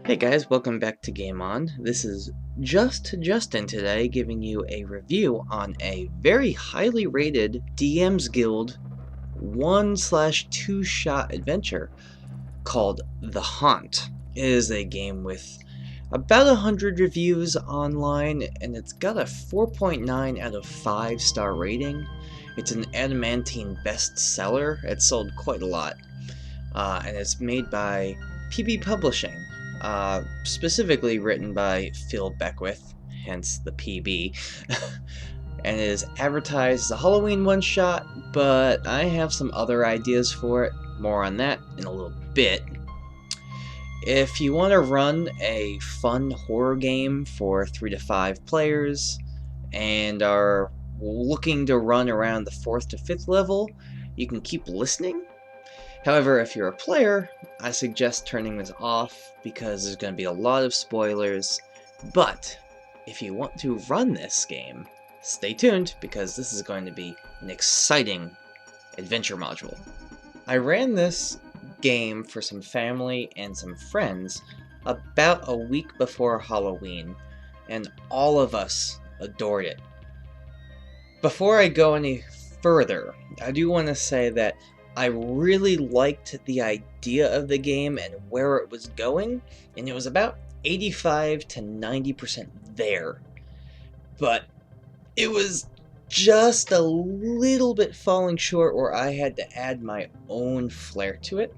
Hey guys, welcome back to Game On. This is Just Justin today, giving you a review on a very highly rated DM's Guild 1/2-shot adventure called The Haunt. It is a game with about 100 reviews online, and it's got a 4.9 out of 5-star rating. It's an adamantine bestseller. It's sold quite a lot, and it's made by PB Publishing. Specifically written by Phil Beckwith, hence the PB, and it is advertised as a Halloween one-shot, but I have some other ideas for it. More on that in a little bit. If you want to run a fun horror game for 3 to 5 players and are looking to run around the 4th to 5th level, you can keep listening. However, if you're a player, I suggest turning this off because there's going to be a lot of spoilers. But if you want to run this game, stay tuned because this is going to be an exciting adventure module. I ran this game for some family and some friends about a week before Halloween, and all of us adored it. Before I go any further, I do want to say that I really liked the idea of the game and where it was going, and it was about 85 to 90% there. But it was just a little bit falling short where I had to add my own flair to it,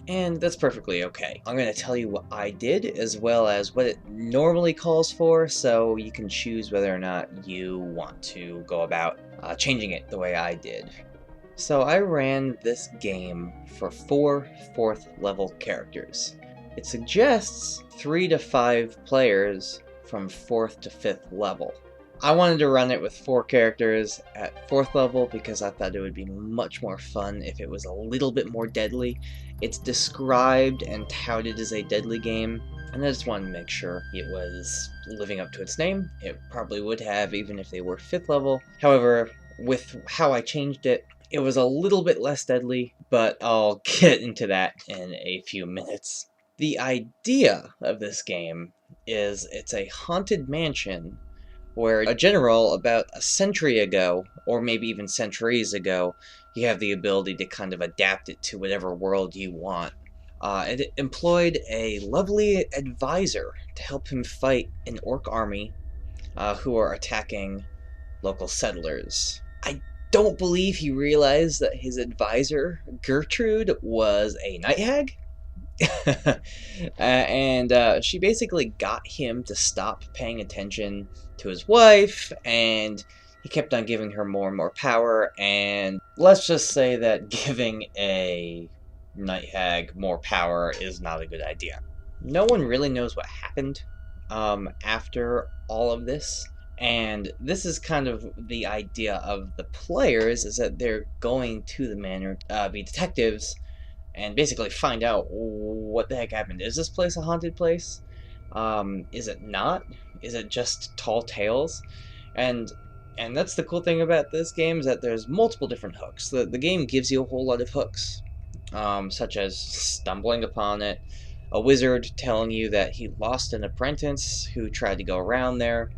and that's perfectly okay. I'm going to tell you what I did as well as what it normally calls for, so you can choose whether or not you want to go about changing it the way I did. So I ran this game for 4 4th level characters. It suggests 3 to 5 players from 4th to 5th level. I wanted to run it with 4 characters at 4th level because I thought it would be much more fun if it was a little bit more deadly. It's described and touted as a deadly game, and I just wanted to make sure it was living up to its name. It probably would have even if they were 5th level. However, with how I changed it, it was a little bit less deadly, but I'll get into that in a few minutes. The idea of this game is it's a haunted mansion where a general about a century ago, or maybe even centuries ago, you have the ability to kind of adapt it to whatever world you want. It employed a lovely advisor to help him fight an orc army who are attacking local settlers. I don't believe he realized that his advisor, Gertrude, was a night hag. And she basically got him to stop paying attention to his wife, and he kept on giving her more and more power, and let's just say that giving a night hag more power is not a good idea. No one really knows what happened after all of this. And this is kind of the idea of the players, is that they're going to the manor, be detectives, and basically find out what the heck happened. Is this place a haunted place? Is it not? Is it just tall tales? And that's the cool thing about this game, is that there's multiple different hooks. The game gives you a whole lot of hooks, such as stumbling upon it, a wizard telling you that he lost an apprentice who tried to go around there,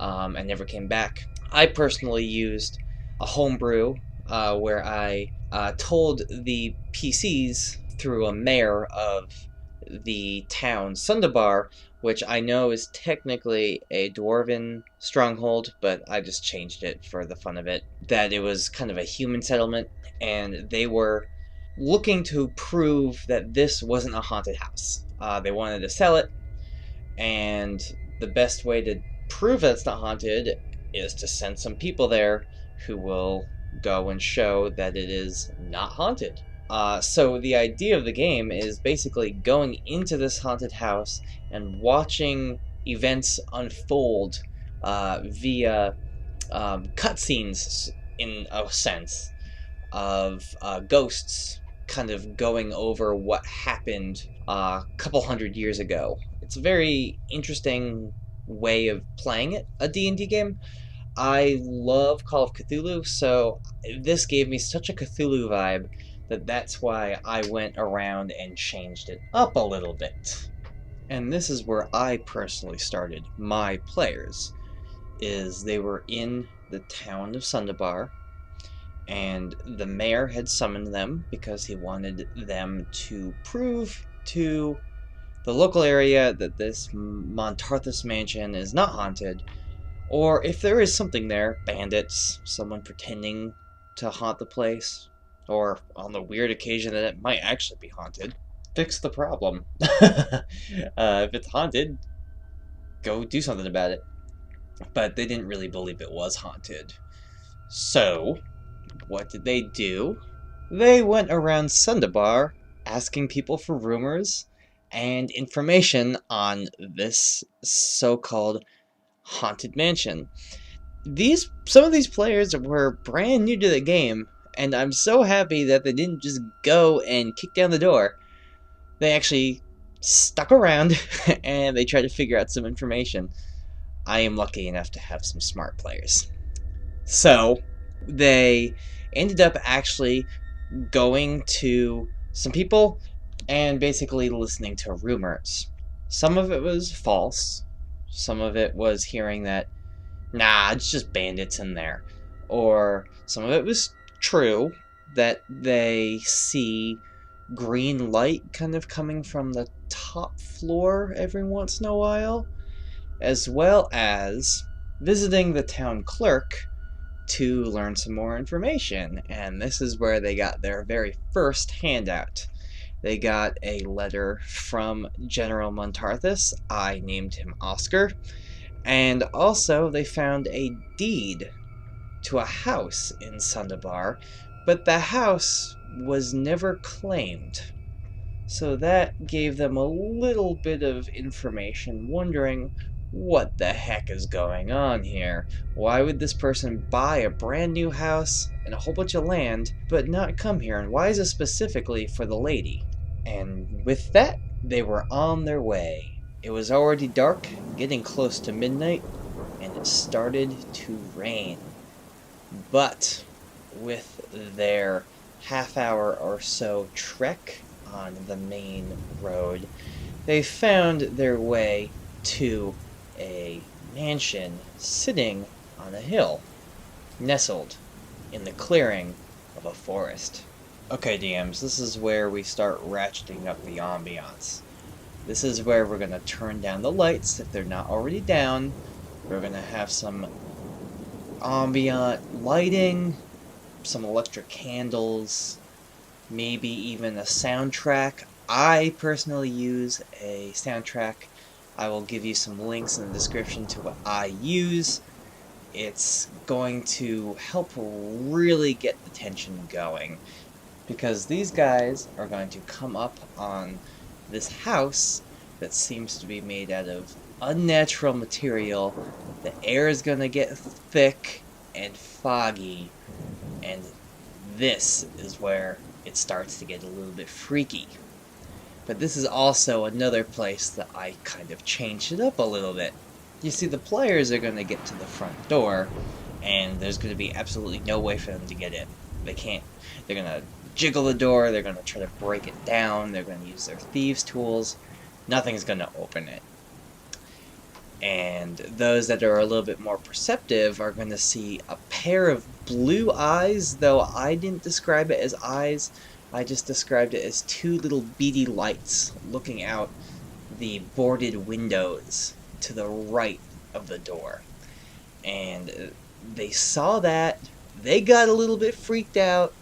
and never came back. I personally used a homebrew where I told the PCs through a mayor of the town Sundabar, which I know is technically a dwarven stronghold, but I just changed it for the fun of it, that it was kind of a human settlement, and they were looking to prove that this wasn't a haunted house. They wanted to sell it, and the best way to prove that it's not haunted is to send some people there who will go and show that it is not haunted. So the idea of the game is basically going into this haunted house and watching events unfold via cutscenes, in a sense, of ghosts kind of going over what happened a couple hundred years ago. It's a very interesting way of playing it, a D&D game. I love Call of Cthulhu, so this gave me such a Cthulhu vibe that's why I went around and changed it up a little bit. And this is where I personally started my players, is they were in the town of Sundabar, and the mayor had summoned them because he wanted them to prove to the local area that this Montarthus mansion is not haunted, or if there is something there, bandits, someone pretending to haunt the place, or on the weird occasion that it might actually be haunted, fix the problem. If it's haunted, go do something about it. But they didn't really believe it was haunted. So, what did they do? They went around Sundabar asking people for rumors and information on this so-called haunted mansion. Some of these players were brand new to the game, and I'm so happy that they didn't just go and kick down the door. They actually stuck around and they tried to figure out some information. I am lucky enough to have some smart players. So, they ended up actually going to some people and basically listening to rumors. Some of it was false. Some of it was hearing that, nah, it's just bandits in there. Or some of it was true, that they see green light kind of coming from the top floor every once in a while, as well as visiting the town clerk to learn some more information. And this is where they got their very first handout. They got a letter from General Montarthus. I named him Oscar. And also they found a deed to a house in Sundabar, but the house was never claimed. So that gave them a little bit of information, wondering what the heck is going on here. Why would this person buy a brand new house and a whole bunch of land, but not come here? And why is it specifically for the lady? And with that, they were on their way. It was already dark, getting close to midnight, and it started to rain. But with their half-hour or so trek on the main road, they found their way to a mansion sitting on a hill, nestled in the clearing of a forest. Okay, DMs, this is where we start ratcheting up the ambiance. This is where we're going to turn down the lights if they're not already down. We're going to have some ambient lighting, some electric candles, maybe even a soundtrack. I personally use a soundtrack. I will give you some links in the description to what I use. It's going to help really get the tension going, because these guys are going to come up on this house that seems to be made out of unnatural material. The air is going to get thick and foggy, and this is where it starts to get a little bit freaky. But this is also another place that I kind of changed it up a little bit. You see, the players are going to get to the front door, and there's going to be absolutely no way for them to get in. They can't. They're going to jiggle the door, they're going to try to break it down, they're going to use their thieves' tools. Nothing's going to open it. And those that are a little bit more perceptive are going to see a pair of blue eyes, though I didn't describe it as eyes. I just described it as two little beady lights looking out the boarded windows to the right of the door. And they saw that, they got a little bit freaked out,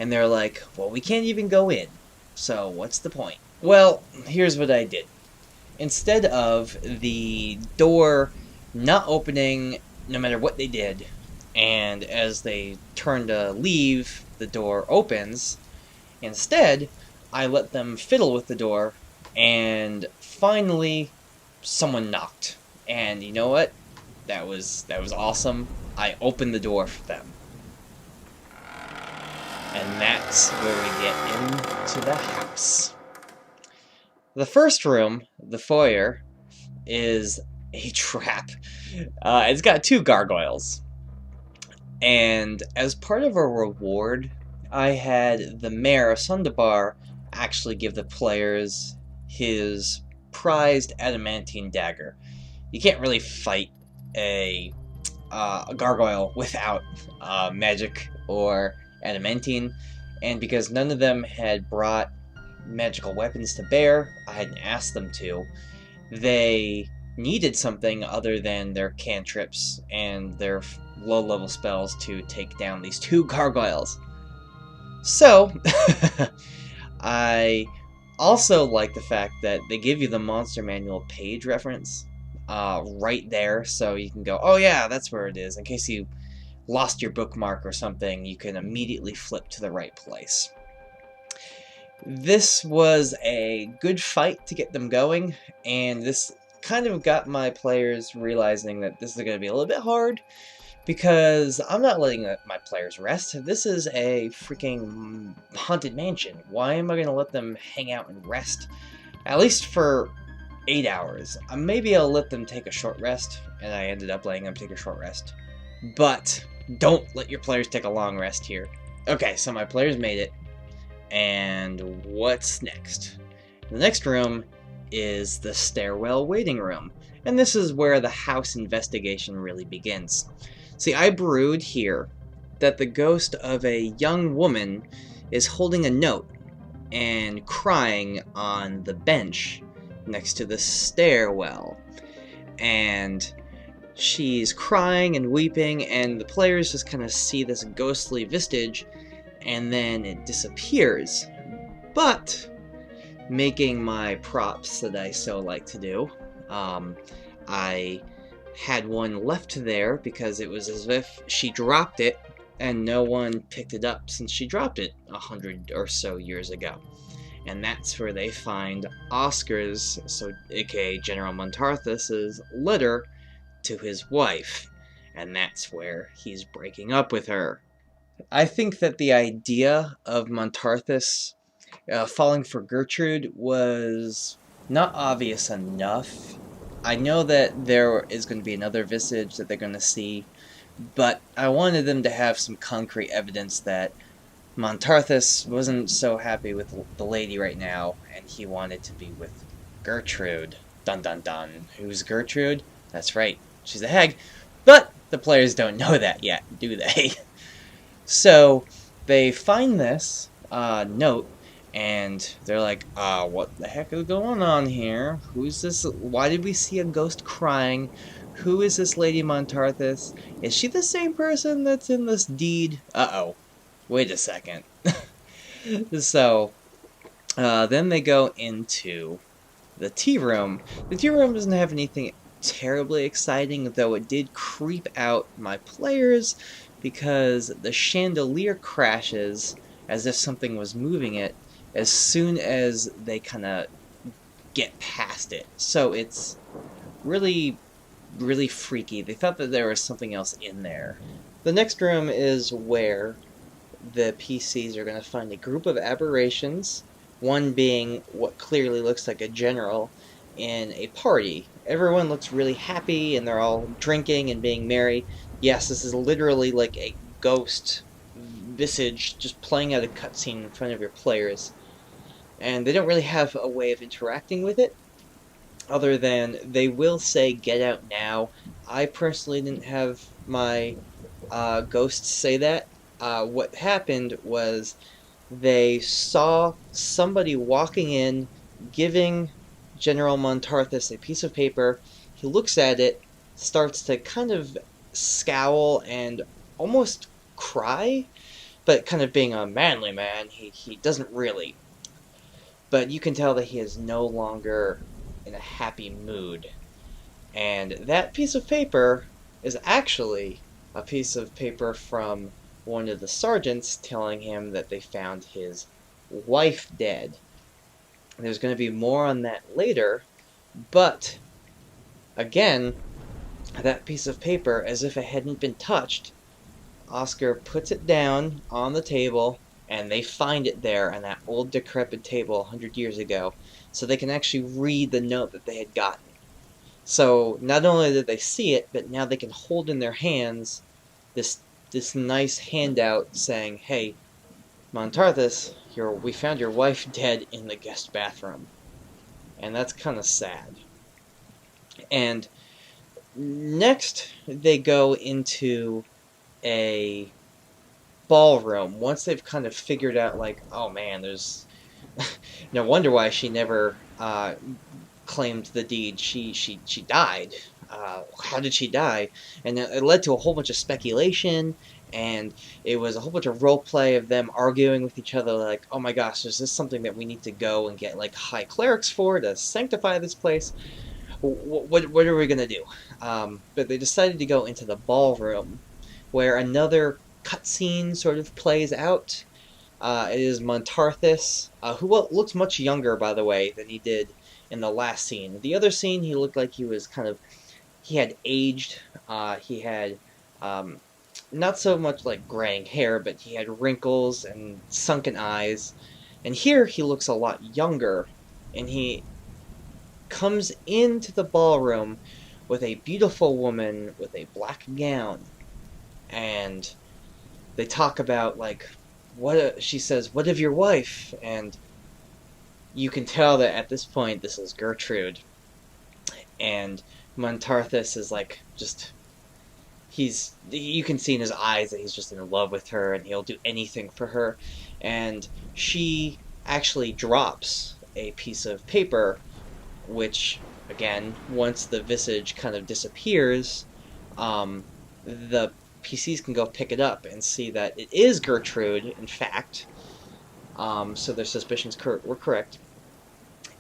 and they're like, well, we can't even go in, so what's the point? Well, here's what I did. Instead of the door not opening no matter what they did, and as they turn to leave, the door opens, instead, I let them fiddle with the door, and finally, someone knocked. And you know what? That was awesome. I opened the door for them. And that's where we get into the house. The first room, the foyer, is a trap. It's got two gargoyles. And as part of a reward, I had the mayor of Sundabar actually give the players his prized adamantine dagger. You can't really fight a gargoyle without magic or adamantine, and because none of them had brought magical weapons to bear, I hadn't asked them to, they needed something other than their cantrips and their low-level spells to take down these two gargoyles. So, I also like the fact that they give you the Monster Manual page reference right there, so you can go, oh yeah, that's where it is. In case you lost your bookmark or something, you can immediately flip to the right place. This was a good fight to get them going, and this kind of got my players realizing that this is going to be a little bit hard, because I'm not letting my players rest. This is a freaking haunted mansion. Why am I going to let them hang out and rest? At least for 8 hours. Maybe I'll let them take a short rest, and I ended up letting them take a short rest. But don't let your players take a long rest here. Okay, so my players made it. And what's next? The next room is the stairwell waiting room, and this is where the house investigation really begins. See, I brewed here that the ghost of a young woman is holding a note and crying on the bench next to the stairwell, and she's crying and weeping, and the players just kind of see this ghostly vestige, and then it disappears. But, making my props that I so like to do, I had one left there because it was as if she dropped it and no one picked it up since she dropped it 100 or so years ago. And that's where they find Oscar's, so aka General Montarthus's, letter to his wife, and that's where he's breaking up with her. I think that the idea of Montarthus falling for Gertrude was not obvious enough. I know that there is going to be another visage that they're going to see, but I wanted them to have some concrete evidence that Montarthus wasn't so happy with the lady right now, and he wanted to be with Gertrude. Dun dun dun. Who's Gertrude? That's right, she's a hag. But the players don't know that yet, do they? So, they find this note, and they're like, what the heck is going on here? Who's this? Why did we see a ghost crying? Who is this Lady Montarthus? Is she the same person that's in this deed? Uh-oh. Wait a second. So, then they go into the tea room. The tea room doesn't have anything terribly exciting, though it did creep out my players, because the chandelier crashes as if something was moving it as soon as they kind of get past it. So it's really, really freaky. They thought that there was something else in there. The next room is where the PCs are going to find a group of aberrations, one being what clearly looks like a general in a party. Everyone looks really happy, and they're all drinking and being merry. Yes, this is literally like a ghost visage just playing out a cutscene in front of your players. And they don't really have a way of interacting with it, other than they will say, "Get out now." I personally didn't have my ghosts say that. What happened was they saw somebody walking in, giving General Montarthus a piece of paper. He looks at it, starts to kind of scowl and almost cry, but kind of being a manly man, he doesn't really. But you can tell that he is no longer in a happy mood. And that piece of paper is actually a piece of paper from one of the sergeants telling him that they found his wife dead. There's going to be more on that later, but again, that piece of paper, as if it hadn't been touched, Oscar puts it down on the table, and they find it there on that old decrepit table 100 years ago, so they can actually read the note that they had gotten. So not only did they see it, but now they can hold in their hands this nice handout saying, "Hey, Montarthus, we found your wife dead in the guest bathroom." and that's kind of sad. And next, they go into a ballroom. Once they've kind of figured out, like, oh man, there's no wonder why she never claimed the deed. She died. How did she die? And it led to a whole bunch of speculation, and it was a whole bunch of role play of them arguing with each other, like, oh my gosh, is this something that we need to go and get like high clerics for to sanctify this place? What are we gonna do? But they decided to go into the ballroom, where another cutscene sort of plays out. It is Montarthus, who looks much younger, by the way, than he did in the last scene. The other scene, he looked like he was he had aged. He had not so much like graying hair, but he had wrinkles and sunken eyes. And here he looks a lot younger, and he comes into the ballroom with a beautiful woman with a black gown, and they talk about, like, she says, what of your wife? And you can tell that at this point this is Gertrude, and Montarthus is like, you can see in his eyes that he's just in love with her, and he'll do anything for her. And she actually drops a piece of paper, which, again, once the visage kind of disappears, the PCs can go pick it up and see that it is Gertrude, in fact. So their suspicions were correct.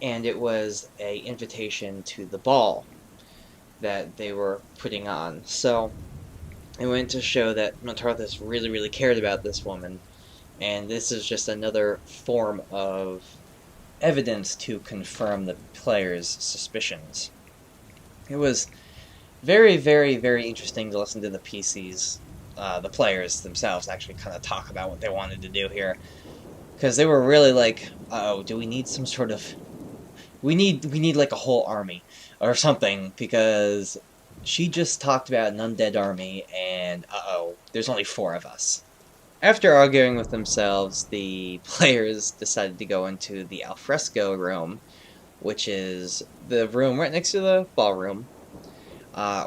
And it was an invitation to the ball that they were putting on. So it went to show that Montarthus really, really cared about this woman. And this is just another form of evidence to confirm the player's suspicions. It was very, very, very interesting to listen to the PCs, the players themselves, actually kind of talk about what they wanted to do here. Because they were really like, uh-oh, do we need some sort of... We need like a whole army or something, because she just talked about an undead army, and uh-oh, there's only 4 of us. After arguing with themselves, the players decided to go into the alfresco room, which is the room right next to the ballroom,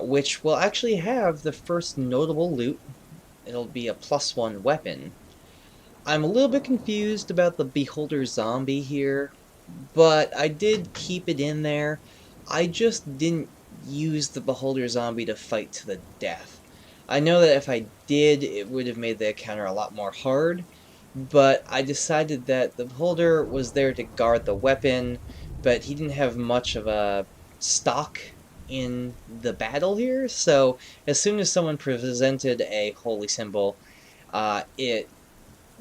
which will actually have the first notable loot. It'll be a +1 weapon. I'm a little bit confused about the Beholder zombie here, but I did keep it in there. I just didn't use the Beholder zombie to fight to the death. I know that if I did, it would have made the encounter a lot more hard, but I decided that the Beholder was there to guard the weapon, but he didn't have much of a stock in the battle here, so as soon as someone presented a holy symbol, it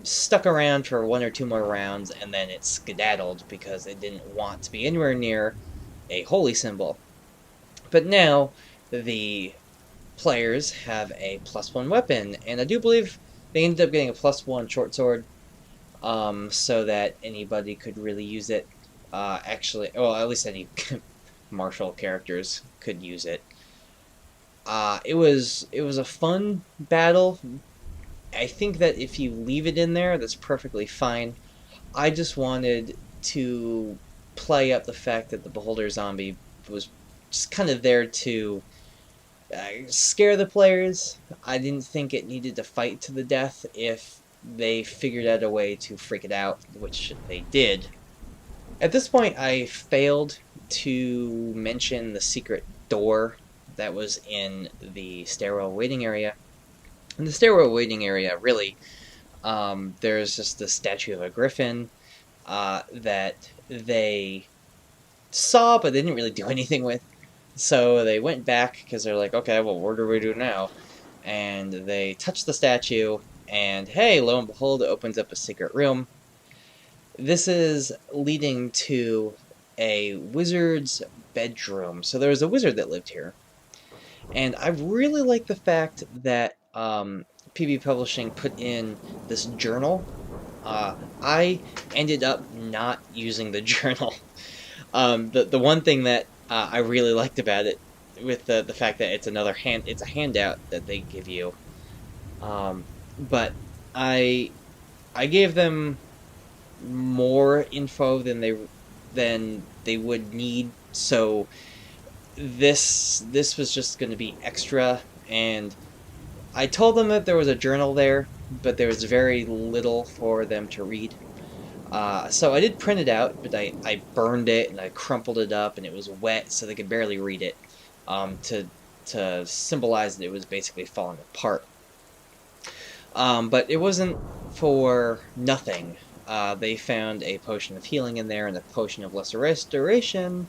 stuck around for 1 or 2 more rounds, and then it skedaddled because it didn't want to be anywhere near a holy symbol. But now, the players have a +1 weapon, and I do believe they ended up getting a +1 short sword, so that anybody could really use it. Actually, well, at least any martial characters could use it. It was a fun battle. I think that if you leave it in there, that's perfectly fine. I just wanted to play up the fact that the Beholder zombie was just kind of there to scare the players. I didn't think it needed to fight to the death if they figured out a way to freak it out, which they did. At this point, I failed to mention the secret door that was in the stairwell waiting area. In the stairwell waiting area, really, there's just the statue of a griffin that they saw, but they didn't really do anything with. So they went back, because they're like, okay, well, what do we do now? And they touched the statue, and hey, lo and behold, it opens up a secret room. This is leading to a wizard's bedroom. So there was a wizard that lived here. And I really like the fact that PB Publishing put in this journal. I ended up not using the journal. The one thing that I really liked about it, with the fact that it's it's a handout that they give you. But I gave them more info than they than they would need, so this was just going to be extra, and I told them that there was a journal there, but there was very little for them to read. So I did print it out, but I burned it and I crumpled it up, and it was wet, so they could barely read it, to symbolize that it was basically falling apart. But it wasn't for nothing. They found a potion of healing in there and a potion of lesser restoration,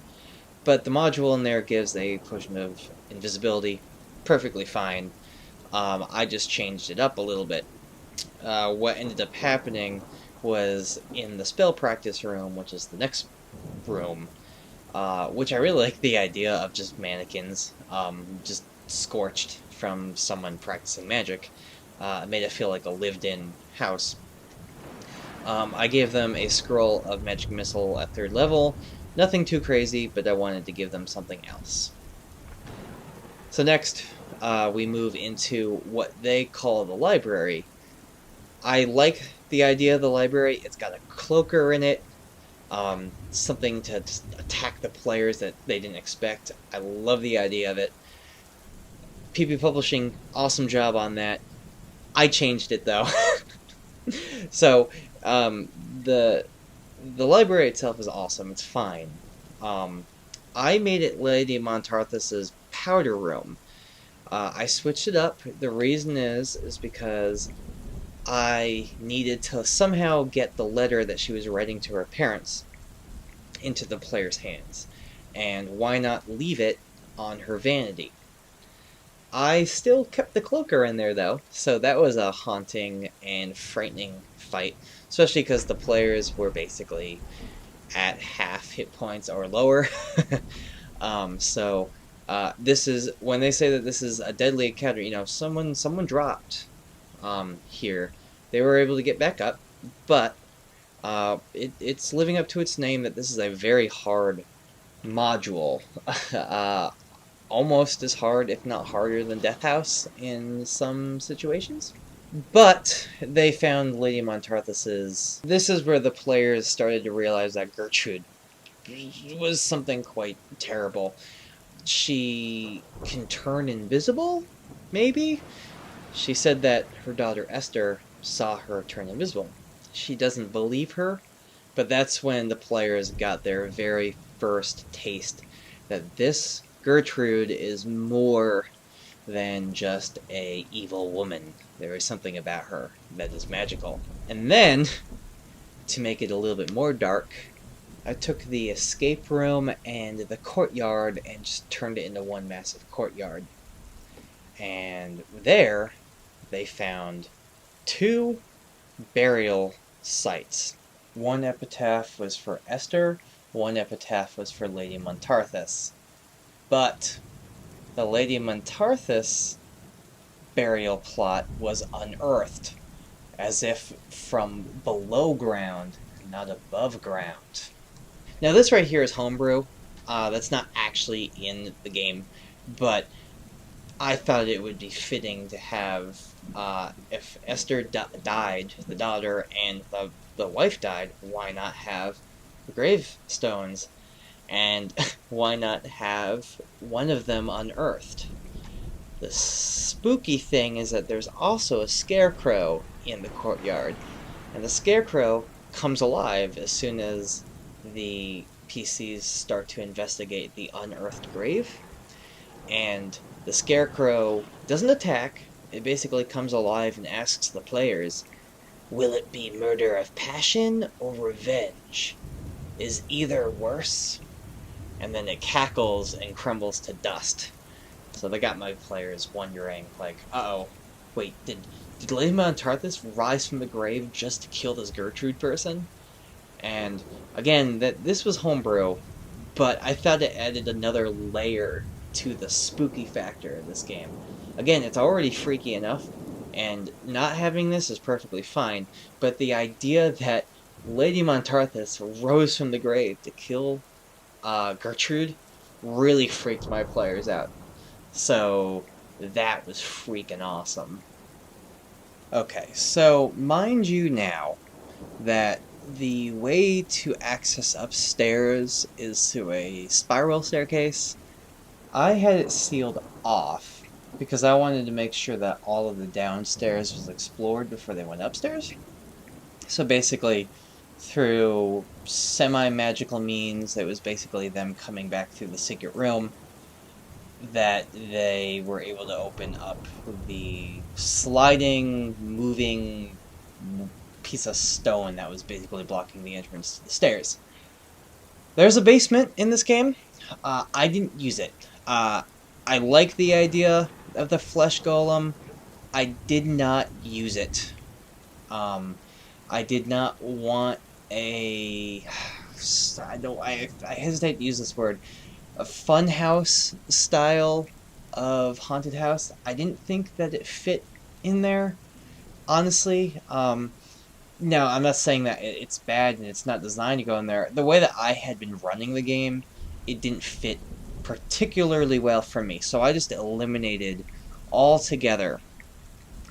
but the module in there gives a potion of invisibility. Perfectly fine. I just changed it up a little bit. What ended up happening was in the spell practice room, which is the next room, which I really like the idea of just mannequins, just scorched from someone practicing magic. It made it feel like a lived-in house. I gave them a scroll of magic missile at 3rd level. Nothing too crazy, but I wanted to give them something else. So next, we move into what they call the library. I like the idea of the library. It's got a cloaker in it, something to just attack the players that they didn't expect. I love the idea of it. PP Publishing, awesome job on that. I changed it though. So, the library itself is awesome. It's fine. I made it Lady Montarthus's powder room. I switched it up. The reason is because I needed to somehow get the letter that she was writing to her parents into the player's hands. And why not leave it on her vanity? I still kept the cloaker in there, though, so that was a haunting and frightening fight, especially because the players were basically at half hit points or lower. This is, when they say that this is a deadly encounter, you know, someone dropped here. They were able to get back up, but it's living up to its name that this is a very hard module. Almost as hard, if not harder, than Death House in some situations. But they found Lady Montarthus's. This is where the players started to realize that Gertrude was something quite terrible. She can turn invisible, maybe? She said that her daughter Esther saw her turn invisible. She doesn't believe her, but that's when the players got their very first taste that this Gertrude is more than just a evil woman. There is something about her that is magical. And then, to make it a little bit more dark, I took the escape room and the courtyard and just turned it into one massive courtyard. And there, they found 2 burial sites. One epitaph was for Esther, one epitaph was for Lady Montarthus. But the Lady Montarthus burial plot was unearthed, as if from below ground, not above ground. Now this right here is homebrew. That's not actually in the game, but I thought it would be fitting to have, if Esther died, the daughter, and the wife died, why not have the gravestones? And why not have one of them unearthed? The spooky thing is that there's also a scarecrow in the courtyard, and the scarecrow comes alive as soon as the PCs start to investigate the unearthed grave. And the scarecrow doesn't attack, it basically comes alive and asks the players, will it be murder of passion or revenge? Is either worse? And then it cackles and crumbles to dust. So they got my players wondering, like, uh-oh, wait, did Lady Montarthus rise from the grave just to kill this Gertrude person? And again, this was homebrew, but I thought it added another layer to the spooky factor of this game. Again, it's already freaky enough, and not having this is perfectly fine, but the idea that Lady Montarthus rose from the grave to kill Gertrude really freaked my players out. So that was freaking awesome. Okay, so mind you now that the way to access upstairs is through a spiral staircase. I had it sealed off because I wanted to make sure that all of the downstairs was explored before they went upstairs. So basically, through semi-magical means, it was basically them coming back through the secret room that they were able to open up the sliding, moving piece of stone that was basically blocking the entrance to the stairs. There's a basement in this game. I didn't use it. I like the idea of the flesh golem. I did not use it. I did not want a... I hesitate to use this word. A funhouse style of haunted house. I didn't think that it fit in there, honestly. No, I'm not saying that it's bad and it's not designed to go in there. The way that I had been running the game, it didn't fit particularly well for me. So I just eliminated altogether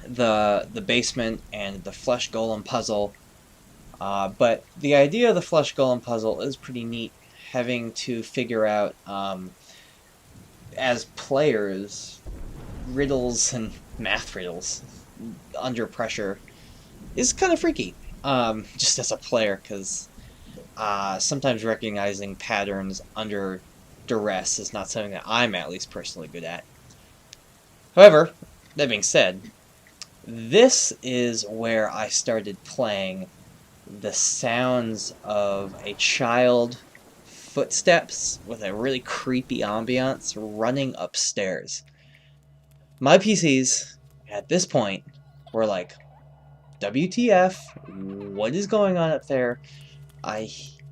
the basement and the flesh golem puzzle. But the idea of the flesh golem puzzle is pretty neat, having to figure out, as players, riddles and math riddles under pressure is kind of freaky, just as a player, because sometimes recognizing patterns under duress is not something that I'm at least personally good at. However, that being said, this is where I started playing the sounds of a child footsteps with a really creepy ambiance running upstairs. My PCs, at this point, were like, WTF, what is going on up there?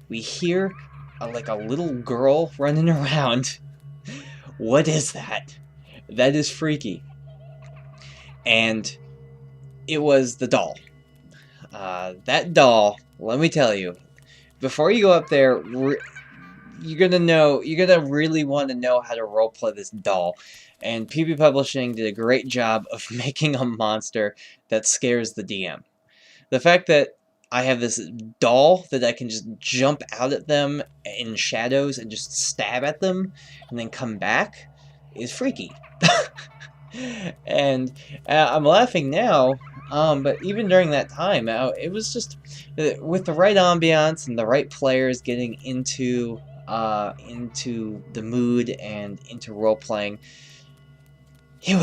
We hear like a little girl running around. What is that? That is freaky. And it was the doll. That doll, let me tell you, before you go up there, you're gonna really want to know how to roleplay this doll. And PB Publishing did a great job of making a monster that scares the DM. The fact that I have this doll that I can just jump out at them in shadows and just stab at them and then come back is freaky. And I'm laughing now, but even during that time, it was just with the right ambiance and the right players getting into the mood and into role playing. It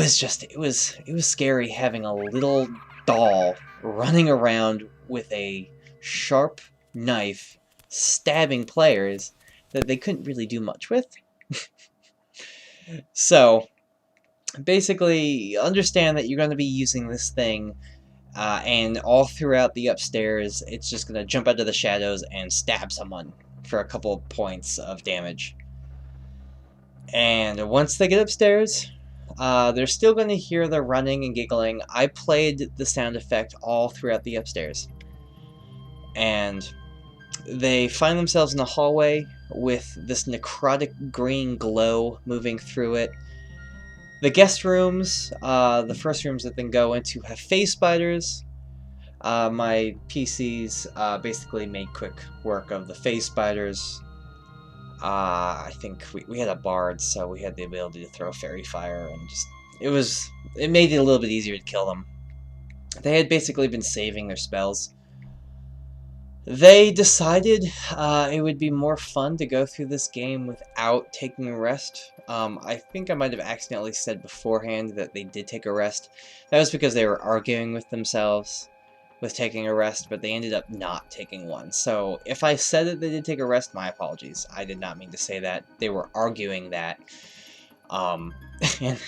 was scary having a little doll running around with a sharp knife stabbing players that they couldn't really do much with. So basically, understand that you're going to be using this thing, and all throughout the upstairs, it's just going to jump out of the shadows and stab someone for a couple of points of damage. And once they get upstairs, they're still going to hear the running and giggling. I played the sound effect all throughout the upstairs. And they find themselves in a hallway with this necrotic green glow moving through it. The guest rooms, the first rooms that they go into, have face spiders. My PCs basically made quick work of the face spiders. I think we had a bard, so we had the ability to throw fairy fire, and just it made it a little bit easier to kill them. They had basically been saving their spells. They decided it would be more fun to go through this game without taking a rest. I think I might have accidentally said beforehand that they did take a rest. That was because they were arguing with themselves with taking a rest, but they ended up not taking one. So if I said that they did take a rest, my apologies. I did not mean to say that. They were arguing that. And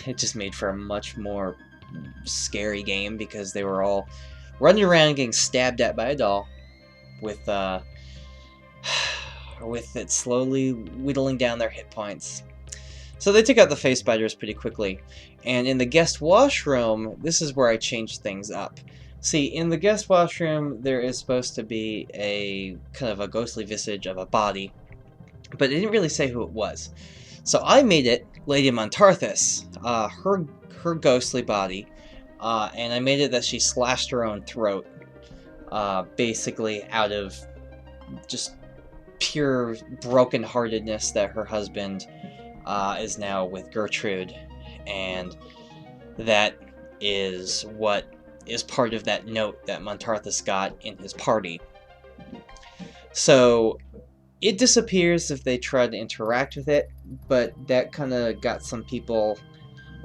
it just made for a much more scary game because they were all running around getting stabbed at by a doll with it slowly whittling down their hit points. So they took out the face spiders pretty quickly. And in the guest washroom, this is where I changed things up. See, in the guest washroom, there is supposed to be a kind of a ghostly visage of a body, but it didn't really say who it was. So I made it Lady Montarthis, her ghostly body, and I made it that she slashed her own throat, basically out of just pure brokenheartedness that her husband is now with Gertrude, and that is what is part of that note that Montarthus got in his party. So it disappears if they try to interact with it, but that kind of got some people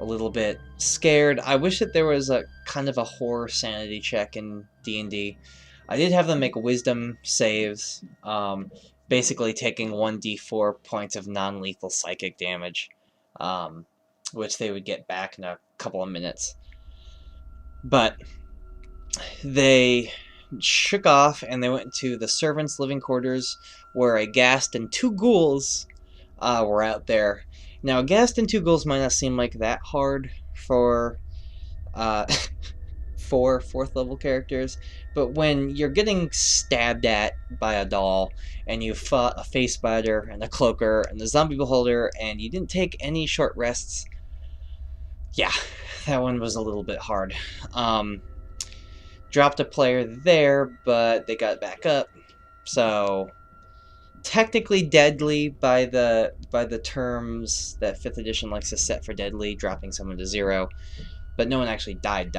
a little bit scared. I wish that there was a kind of a horror sanity check in D&D. I did have them make wisdom saves, basically taking 1d4 points of non-lethal psychic damage, which they would get back in a couple of minutes. But they shook off and they went to the servants' living quarters, where a ghast and 2 ghouls were out there. Now, a ghast and 2 ghouls might not seem like that hard for for 4th level characters, but when you're getting stabbed at by a doll, and you fought a face spider and a cloaker and the zombie beholder, and you didn't take any short rests, yeah, that one was a little bit hard. Dropped a player there, but they got back up, so technically deadly by the terms that 5th edition likes to set for deadly, dropping someone to 0, but no one actually died.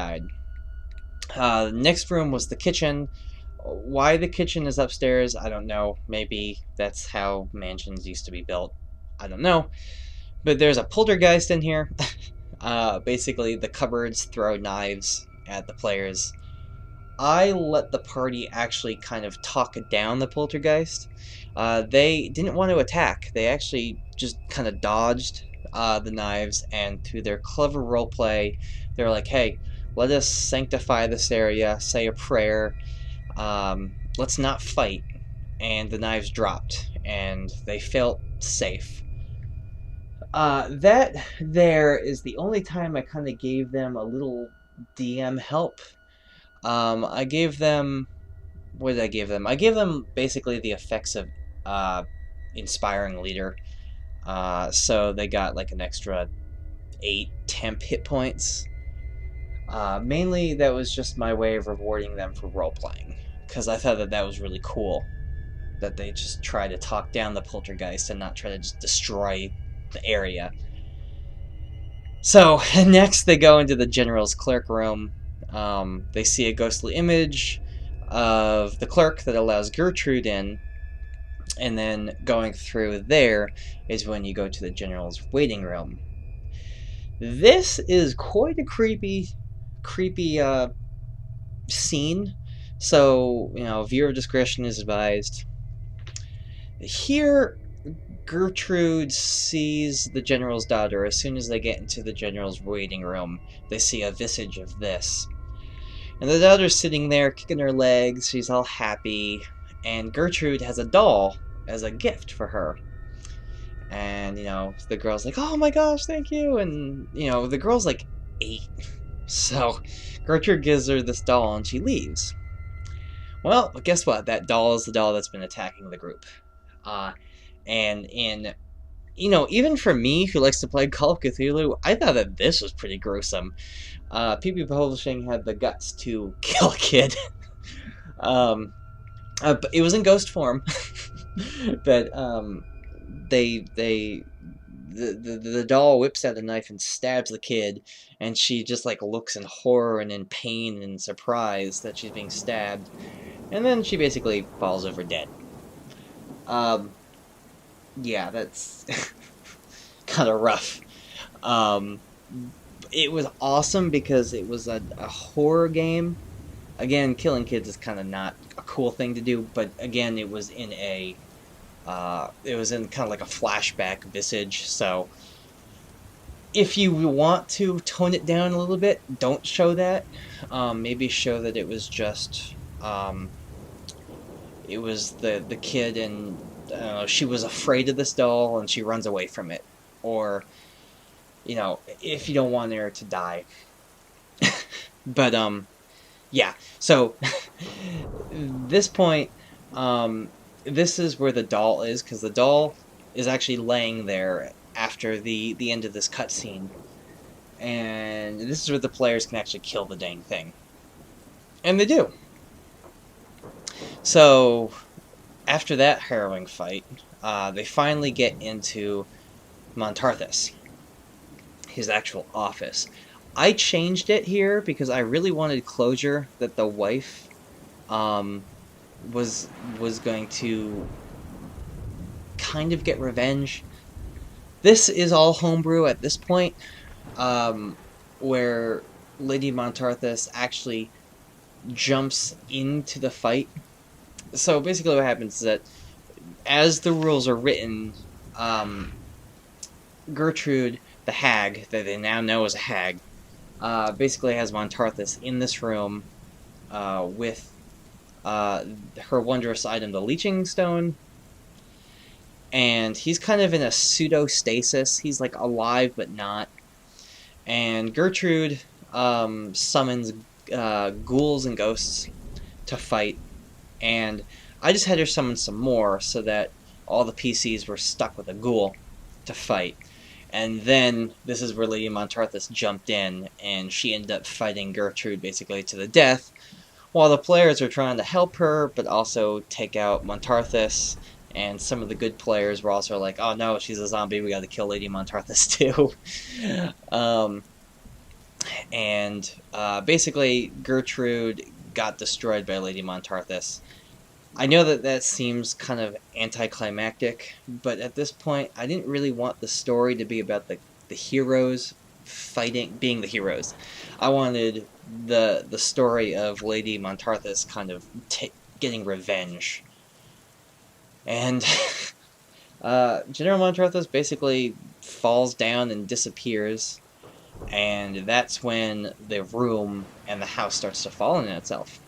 The next room was the kitchen. Why the kitchen is upstairs, I don't know. Maybe that's how mansions used to be built. I don't know. But there's a poltergeist in here. Basically, the cupboards throw knives at the players. I let the party actually kind of talk down the poltergeist. They didn't want to attack. They actually just kind of dodged the knives, and through their clever roleplay, they're like, hey, let us sanctify this area, say a prayer, let's not fight. And the knives dropped, and they felt safe. That there is the only time I kind of gave them a little DM help. I gave them... What did I give them? I gave them basically the effects of Inspiring Leader. So they got like an extra 8 temp hit points. Mainly that was just my way of rewarding them for role-playing, because I thought that was really cool, that they just try to talk down the poltergeist and not try to just destroy the area. So next they go into the general's clerk room. They see a ghostly image of the clerk that allows Gertrude in, and then going through there is when you go to the general's waiting room. This is quite a creepy scene, so, viewer discretion is advised. Here, Gertrude sees the general's daughter. As soon as they get into the general's waiting room, they see a visage of this. And the daughter's sitting there, kicking her legs, she's all happy, and Gertrude has a doll as a gift for her. And, the girl's like, oh my gosh, thank you, and, the girl's like 8. So, Gertrude gives her this doll and she leaves. Well, guess what? That doll is the doll that's been attacking the group. And even for me, who likes to play Call of Cthulhu, I thought that this was pretty gruesome. PP Publishing had the guts to kill a kid. But it was in ghost form. But the doll whips out a knife and stabs the kid, and she just looks in horror and in pain and surprise that she's being stabbed, and then she basically falls over dead. Yeah, that's kind of rough. It was awesome because it was a horror game. Again, killing kids is kind of not a cool thing to do, but again, it was in kind of like a flashback visage, so if you want to tone it down a little bit, don't show that. Maybe show that it was just, it was the kid, and she was afraid of this doll and she runs away from it, or if you don't want her to die. But yeah, so this point, this is where the doll is, because the doll is actually laying there after the end of this cutscene, and this is where the players can actually kill the dang thing, and they do. So After that harrowing fight, they finally get into Montarthus, his actual office. I changed it here because I really wanted closure that the wife um, was going to kind of get revenge. This is all homebrew at this point, where Lady Montarthus actually jumps into the fight. So basically what happens is that as the rules are written, Gertrude, the hag, that they now know as a hag, basically has Montarthus in this room with her wondrous item, the Leeching Stone, and he's kind of in a pseudo-stasis. He's like alive but not. And Gertrude summons ghouls and ghosts to fight, and I just had her summon some more so that all the PCs were stuck with a ghoul to fight. And then this is where Lady Montarthus jumped in, and she ended up fighting Gertrude basically to the death, while the players are trying to help her, but also take out Montarthus. And some of the good players were also like, oh no, she's a zombie, we gotta kill Lady Montarthus too. Basically, Gertrude got destroyed by Lady Montarthus. I know that that seems kind of anticlimactic, but at this point, I didn't really want the story to be about the heroes fighting, being the heroes. I wanted the story of Lady Montarthus kind of getting revenge. And General Montarthus basically falls down and disappears, and that's when the room and the house starts to fall in itself.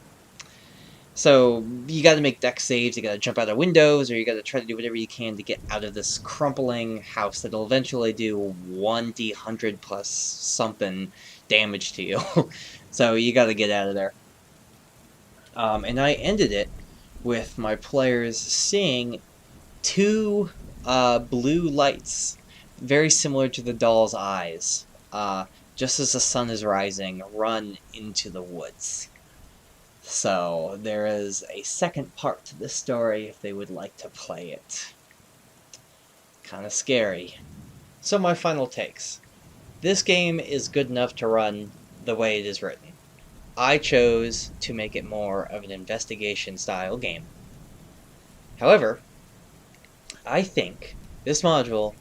So you gotta make deck saves, you gotta jump out of windows, or you gotta try to do whatever you can to get out of this crumpling house that'll eventually do 1d100 plus something damage to you. So you gotta get out of there. And I ended it with my players seeing two blue lights, very similar to the doll's eyes, just as the sun is rising, run into the woods. So there is a second part to this story if they would like to play it. Kind of scary. So my final takes. This game is good enough to run the way it is written. I chose to make it more of an investigation style game. However, I think this module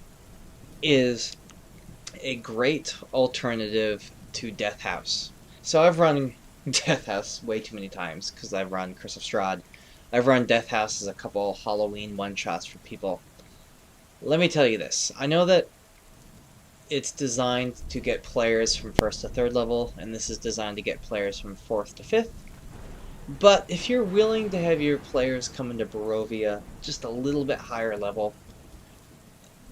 is a great alternative to Death House. So I've run Death House way too many times because I've run Curse of Strahd. I've run Death House as a couple Halloween one-shots for people. Let me tell you this. I know that it's designed to get players from 1st to 3rd level, and this is designed to get players from 4th to 5th. But if you're willing to have your players come into Barovia just a little bit higher level,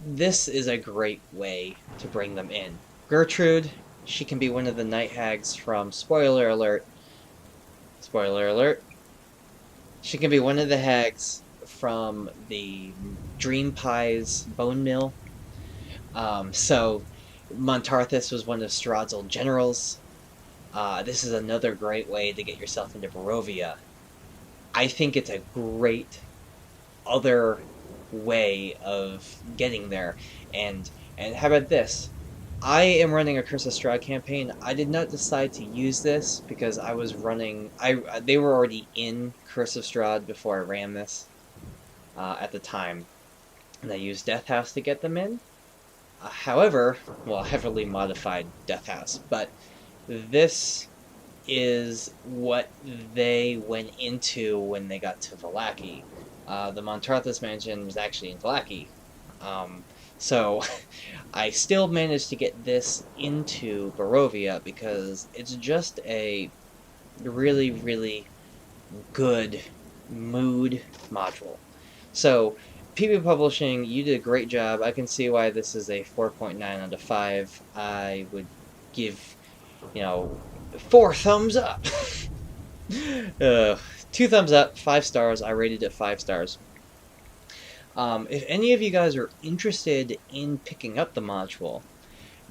this is a great way to bring them in. Gertrude, she can be one of the night hags from, spoiler alert, she can be one of the hags from the Dream Pies bone mill. So Montarthus was one of Strahd's old generals. This is another great way to get yourself into Barovia. I think it's a great other way of getting there. And how about this? I am running a Curse of Strahd campaign. I did not decide to use this because I was running... they were already in Curse of Strahd before I ran this at the time. And I used Death House to get them in. However, well, heavily modified Death House. But this is what they went into when they got to Vallaki. The Montarthus mansion was actually in Vallaki. So I still managed to get this into Barovia because it's just a really, really good mood module. So, PB Publishing, you did a great job. I can see why this is a 4.9 out of 5. I would give, 4 thumbs up. 2 thumbs up, 5 stars. I rated it 5 stars. If any of you guys are interested in picking up the module,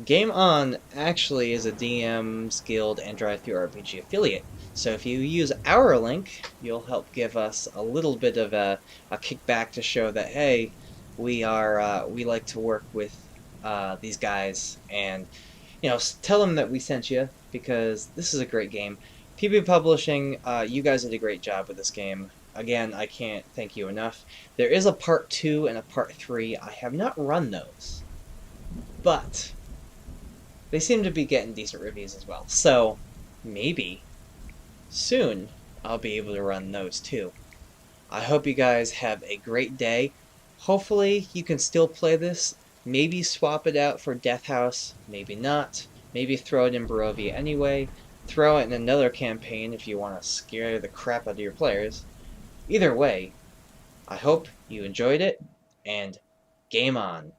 Game On actually is a DM's Guild and Drive-Thru RPG affiliate. So if you use our link, you'll help give us a little bit of a kickback to show that, hey, we like to work with these guys, and tell them that we sent you, because this is a great game. PB Publishing, you guys did a great job with this game. Again, I can't thank you enough. There is a part 2 and a part 3. I have not run those, but they seem to be getting decent reviews as well. So maybe soon I'll be able to run those too. I hope you guys have a great day. Hopefully you can still play this. Maybe swap it out for Death House, maybe not. Maybe throw it in Barovia anyway. Throw it in another campaign if you want to scare the crap out of your players. Either way, I hope you enjoyed it, and game on.